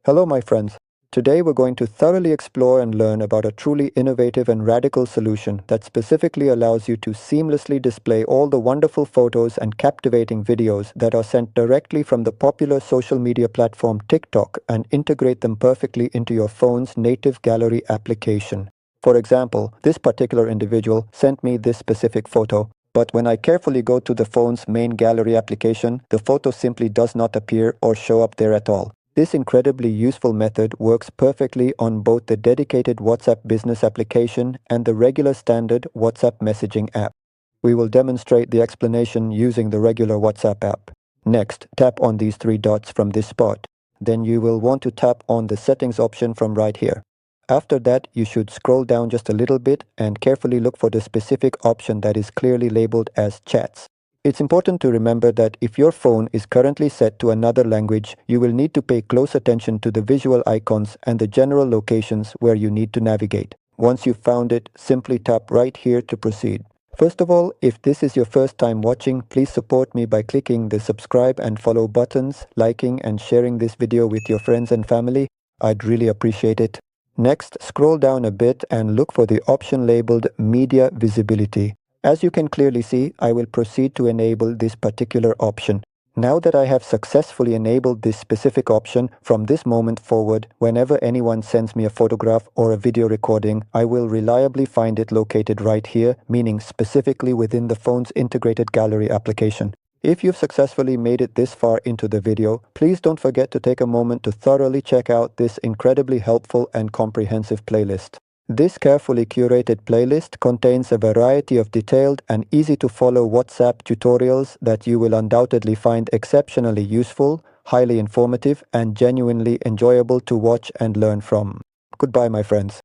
Hello, my friends. Today we're going to thoroughly explore and learn about a truly innovative and radical solution that specifically allows you to seamlessly display all the wonderful photos and captivating videos that are sent directly from the popular social media platform TikTok and integrate them perfectly into your phone's native gallery application. For example, this particular individual sent me this specific photo, but when I carefully go to the phone's main gallery application, the photo simply does not appear or show up there at all. This incredibly useful method works perfectly on both the dedicated WhatsApp business application and the regular standard WhatsApp messaging app. We will demonstrate the explanation using the regular WhatsApp app. Next, tap on these three dots from this spot. Then you will want to tap on the settings option from right here. After that, you should scroll down just a little bit and carefully look for the specific option that is clearly labeled as Chats. It's important to remember that if your phone is currently set to another language, you will need to pay close attention to the visual icons and the general locations where you need to navigate. Once you've found it, simply tap right here to proceed. First of all, if this is your first time watching, please support me by clicking the subscribe and follow buttons, liking and sharing this video with your friends and family. I'd really appreciate it. Next, scroll down a bit and look for the option labeled Media Visibility. As you can clearly see, I will proceed to enable this particular option. Now that I have successfully enabled this specific option, from this moment forward, whenever anyone sends me a photograph or a video recording, I will reliably find it located right here, meaning specifically within the phone's integrated gallery application. If you've successfully made it this far into the video, please don't forget to take a moment to thoroughly check out this incredibly helpful and comprehensive playlist. This carefully curated playlist contains a variety of detailed and easy-to-follow WhatsApp tutorials that you will undoubtedly find exceptionally useful, highly informative, and genuinely enjoyable to watch and learn from. Goodbye, my friends.